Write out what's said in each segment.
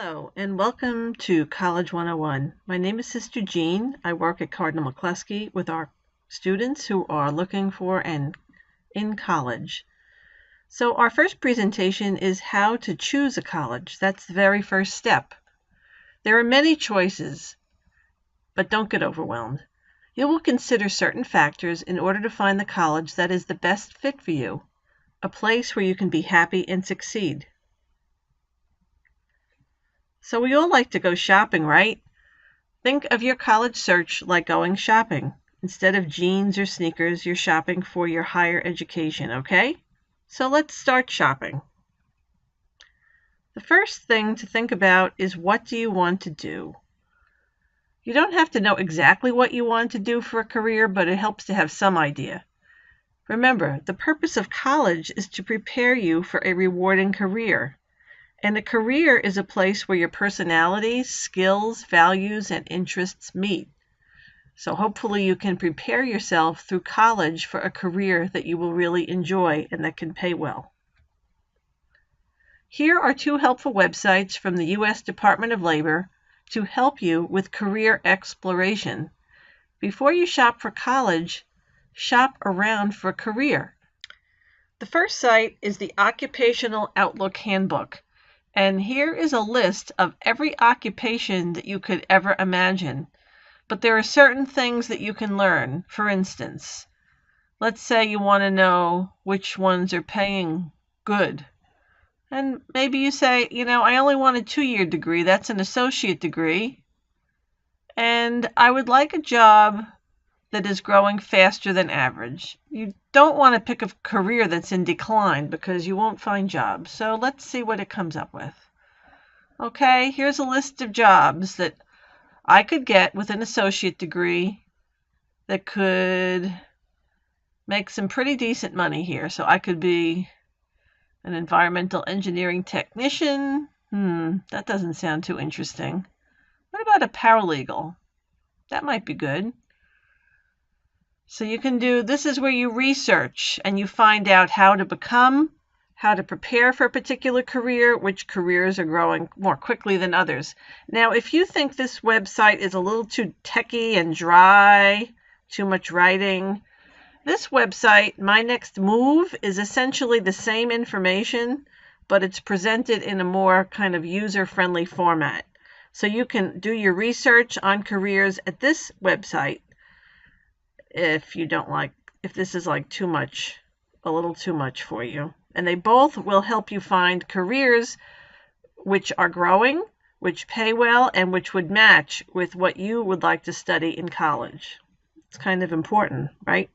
Hello, and welcome to College 101. My name is Sister Jean. I work at Cardinal McCloskey with our students who are looking for and in college. So our first presentation is how to choose a college. That's the very first step. There are many choices, but don't get overwhelmed. You will consider certain factors in order to find the college that is the best fit for you, a place where you can be happy and succeed. So we all like to go shopping, right? Think of your college search like going shopping. Instead of jeans or sneakers, you're shopping for your higher education, okay? So let's start shopping. The first thing to think about is, what do you want to do? You don't have to know exactly what you want to do for a career, but it helps to have some idea. Remember, the purpose of college is to prepare you for a rewarding career. And a career is a place where your personality, skills, values, and interests meet. So hopefully you can prepare yourself through college for a career that you will really enjoy and that can pay well. Here are two helpful websites from the U.S. Department of Labor to help you with career exploration. Before you shop for college, shop around for a career. The first site is the Occupational Outlook Handbook. And here is a list of every occupation that you could ever imagine. But there are certain things that you can learn. For instance, let's say you want to know which ones are paying good. And maybe you say, I only want a 2-year degree. That's an associate degree. And I would like a job that is growing faster than average. You don't want to pick a career that's in decline because you won't find jobs. So let's see what it comes up with. Okay, here's a list of jobs that I could get with an associate degree that could make some pretty decent money here. So I could be an environmental engineering technician. That doesn't sound too interesting. What about a paralegal? That might be good. So you can do, this is where you research and you find out how to prepare for a particular career, which careers are growing more quickly than others. Now, if you think this website is a little too techy and dry, too much writing, this website, My Next Move, is essentially the same information, but it's presented in a more kind of user-friendly format. So you can do your research on careers at this website if this is like a little too much for you. And they both will help you find careers which are growing, which pay well, and which would match with what you would like to study in college. It's kind of important, right?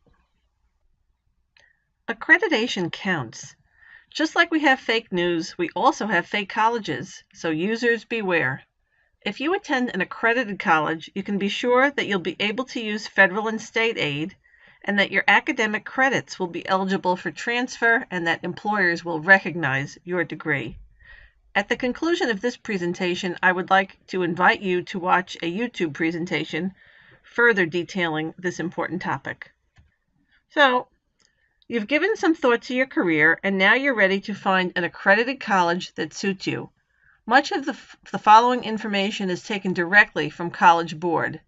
Accreditation counts. Just like we have fake news, we also have fake colleges, so users beware. If you attend an accredited college, you can be sure that you'll be able to use federal and state aid, and that your academic credits will be eligible for transfer, and that employers will recognize your degree. At the conclusion of this presentation, I would like to invite you to watch a YouTube presentation further detailing this important topic. So, you've given some thought to your career, and now you're ready to find an accredited college that suits you. Much of the following information is taken directly from College Board.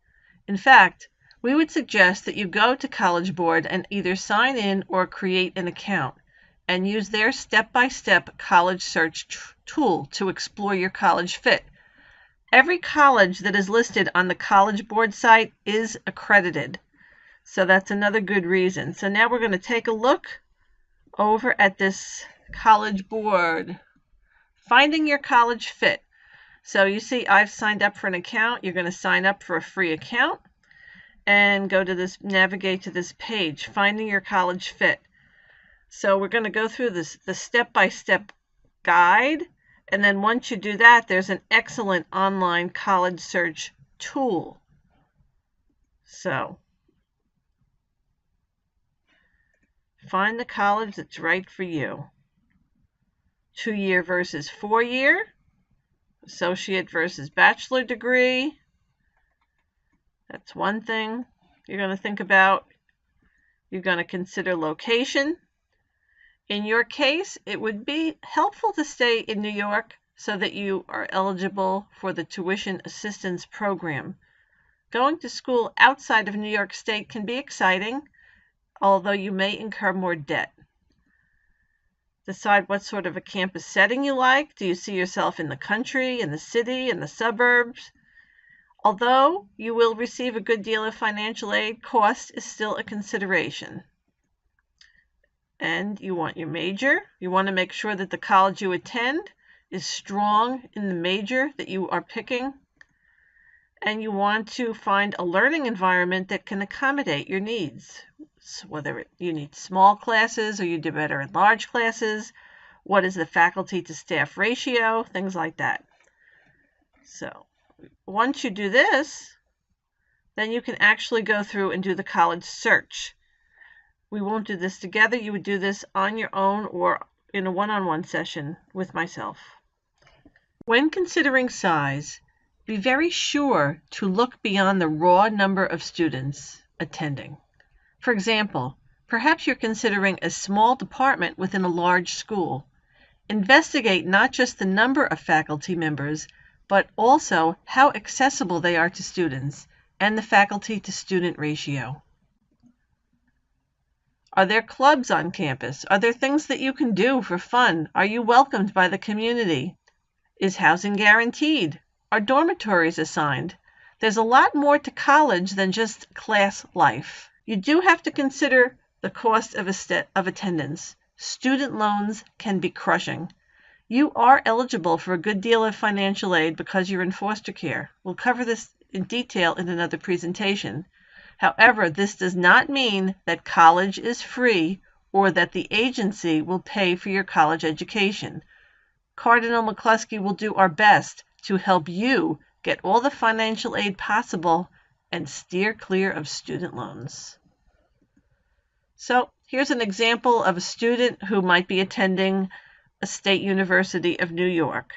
In fact, we would suggest that you go to College Board and either sign in or create an account and use their step-by-step college search tool to explore your college fit. Every college that is listed on the College Board site is accredited. So that's another good reason. So now we're going to take a look over at this College Board. Finding your college fit. So you see I've signed up for an account. You're going to sign up for a free account and navigate to this page, Finding Your College Fit. So we're going to go through the step-by-step guide, and then once you do that, there's an excellent online college search tool. So find the college that's right for you. 2-year versus 4-year, associate versus bachelor degree. That's one thing you're going to think about. You're going to consider location. In your case, it would be helpful to stay in New York, so that you are eligible for the tuition assistance program. Going to school outside of New York State can be exciting, although you may incur more debt. Decide what sort of a campus setting you like. Do you see yourself in the country, in the city, in the suburbs? Although you will receive a good deal of financial aid, cost is still a consideration. And you want your major. You want to make sure that the college you attend is strong in the major that you are picking. And you want to find a learning environment that can accommodate your needs. Whether you need small classes or you do better in large classes, what is the faculty to staff ratio, things like that. So once you do this, then you can actually go through and do the college search. We won't do this together. You would do this on your own or in a one-on-one session with myself. When considering size, be very sure to look beyond the raw number of students attending. For example, perhaps you're considering a small department within a large school. Investigate not just the number of faculty members, but also how accessible they are to students and the faculty-to-student ratio. Are there clubs on campus? Are there things that you can do for fun? Are you welcomed by the community? Is housing guaranteed? Are dormitories assigned? There's a lot more to college than just class life. You do have to consider the cost of attendance. Student loans can be crushing. You are eligible for a good deal of financial aid because you're in foster care. We'll cover this in detail in another presentation. However, this does not mean that college is free or that the agency will pay for your college education. Cardinal McCloskey will do our best to help you get all the financial aid possible and steer clear of student loans. So here's an example of a student who might be attending a state university of New York.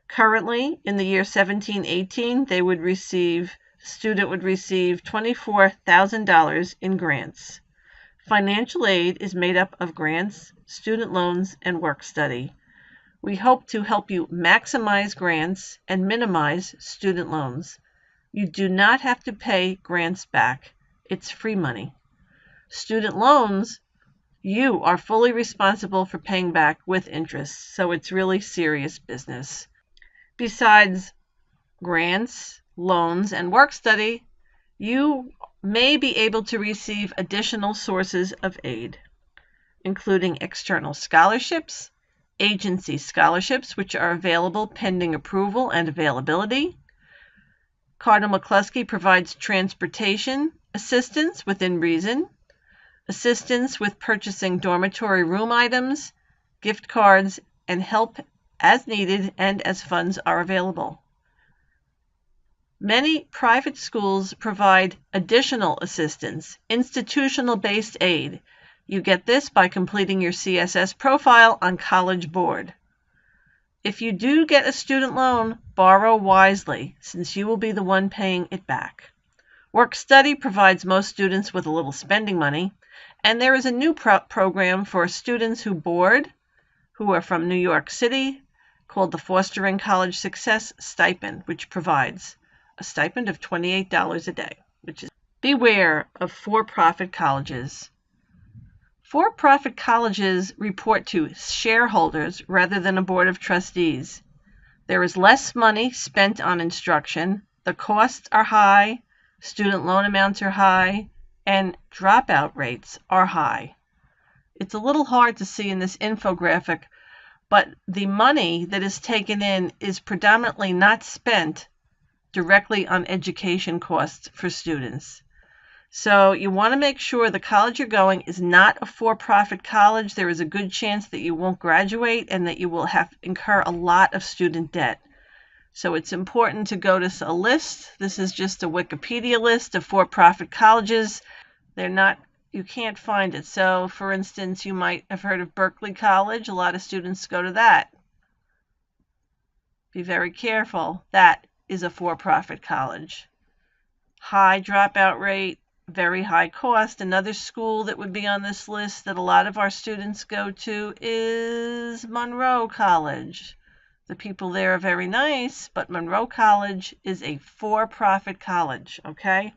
Currently, in the year 1718, the student would receive $24,000 in grants. Financial aid is made up of grants, student loans, and work study. We hope to help you maximize grants and minimize student loans. You do not have to pay grants back. It's free money. Student loans, you are fully responsible for paying back with interest, so it's really serious business. Besides grants, loans, and work study, you may be able to receive additional sources of aid, including external scholarships, agency scholarships, which are available pending approval and availability. Cardinal McCloskey provides transportation assistance within reason, assistance with purchasing dormitory room items, gift cards, and help as needed and as funds are available. Many private schools provide additional assistance, institutional-based aid. You get this by completing your CSS profile on College Board. If you do get a student loan, borrow wisely, since you will be the one paying it back. Work study provides most students with a little spending money, and there is a new program for students who board, who are from New York City, called the Fostering College Success Stipend, which provides a stipend of $28 a day. Beware of for-profit colleges. For-profit colleges report to shareholders rather than a board of trustees. There is less money spent on instruction, the costs are high, student loan amounts are high, and dropout rates are high. It's a little hard to see in this infographic, but the money that is taken in is predominantly not spent directly on education costs for students. So you want to make sure the college you're going is not a for-profit college. There is a good chance that you won't graduate and that you will incur a lot of student debt. So it's important to go to a list. This is just a Wikipedia list of for-profit colleges. You can't find it. So for instance, you might have heard of Berkeley College. A lot of students go to that. Be very careful. That is a for-profit college. High dropout rate, very high cost. Another school that would be on this list that a lot of our students go to is Monroe College. The people there are very nice, but Monroe College is a for-profit college, okay?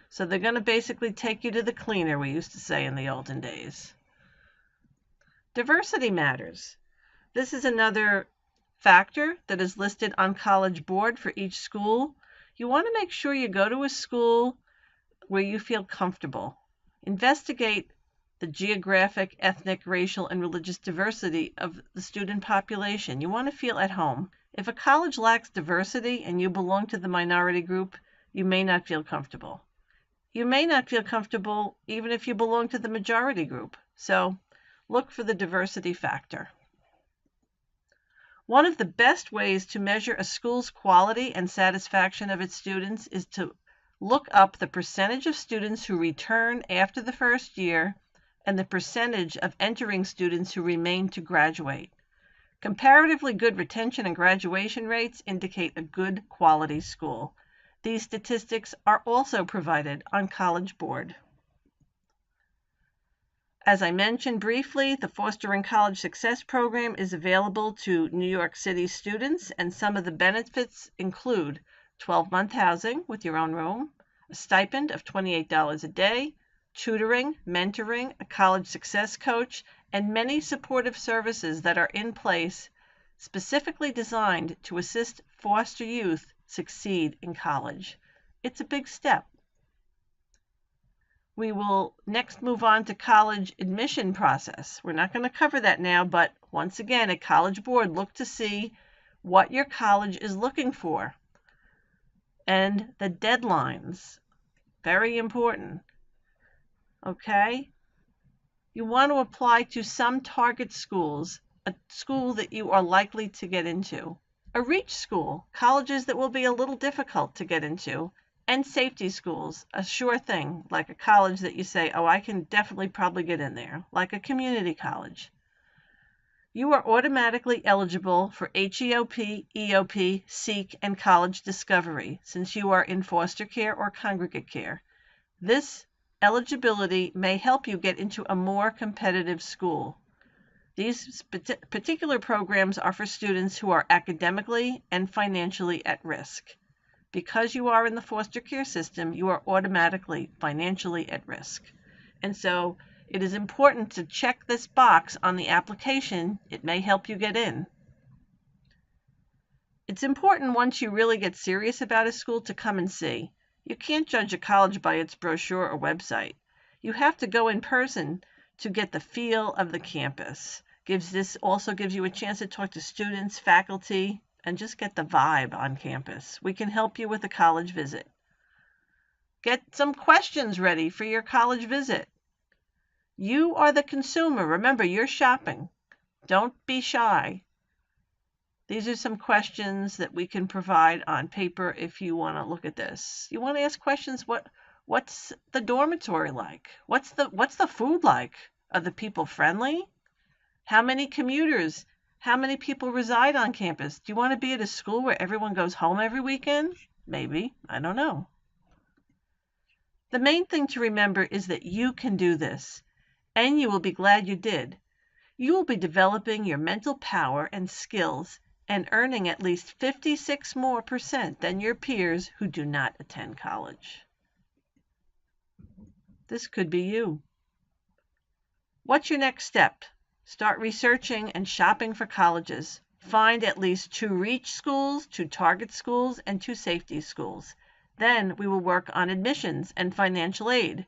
So they're going to basically take you to the cleaner, we used to say in the olden days. Diversity matters. This is another factor that is listed on College Board for each school. You want to make sure you go to a school where you feel comfortable. Investigate the geographic, ethnic, racial, and religious diversity of the student population. You want to feel at home. If a college lacks diversity and you belong to the minority group, you may not feel comfortable. You may not feel comfortable even if you belong to the majority group. So look for the diversity factor. One of the best ways to measure a school's quality and satisfaction of its students is to look up the percentage of students who return after the first year and the percentage of entering students who remain to graduate. Comparatively good retention and graduation rates indicate a good quality school. These statistics are also provided on College Board. As I mentioned briefly, the Fostering College Success Program is available to New York City students, and some of the benefits include 12-month housing with your own room, a stipend of $28 a day, tutoring, mentoring, a college success coach, and many supportive services that are in place specifically designed to assist foster youth succeed in college. It's a big step. We will next move on to college admission process. We're not going to cover that now, but once again, at College Board, look to see what your college is looking for and the deadlines. Very important. Okay? You want to apply to some target schools, a school that you are likely to get into, a reach school, colleges that will be a little difficult to get into, and safety schools, a sure thing, like a college that you say, oh, I can definitely probably get in there, like a community college. You are automatically eligible for HEOP, EOP, SEEK, and College Discovery since you are in foster care or congregate care. This eligibility may help you get into a more competitive school. These particular programs are for students who are academically and financially at risk. Because you are in the foster care system, you are automatically financially at risk. And so it is important to check this box on the application. It may help you get in. It's important once you really get serious about a school to come and see. You can't judge a college by its brochure or website. You have to go in person to get the feel of the campus. This also gives you a chance to talk to students, faculty, and just get the vibe on campus. We can help you with a college visit. Get some questions ready for your college visit. You are the consumer. Remember, you're shopping. Don't be shy. These are some questions that we can provide on paper if you want to look at this. You want to ask questions, what's the dormitory like? What's the food like? Are the people friendly? How many commuters? How many people reside on campus? Do you want to be at a school where everyone goes home every weekend? Maybe. I don't know. The main thing to remember is that you can do this, and you will be glad you did. You will be developing your mental power and skills and earning at least 56% more than your peers who do not attend college. This could be you. What's your next step? Start researching and shopping for colleges. Find at least 2 reach schools, 2 target schools, and 2 safety schools. Then we will work on admissions and financial aid.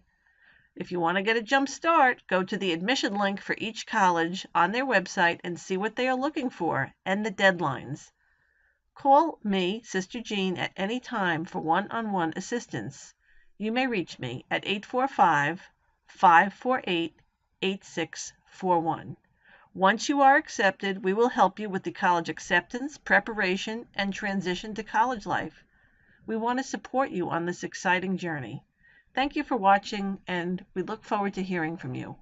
If you want to get a jump start, go to the admission link for each college on their website and see what they are looking for and the deadlines. Call me, Sister Jean, at any time for one-on-one assistance. You may reach me at 845-548-8641. Once you are accepted, we will help you with the college acceptance, preparation, and transition to college life. We want to support you on this exciting journey. Thank you for watching, and we look forward to hearing from you.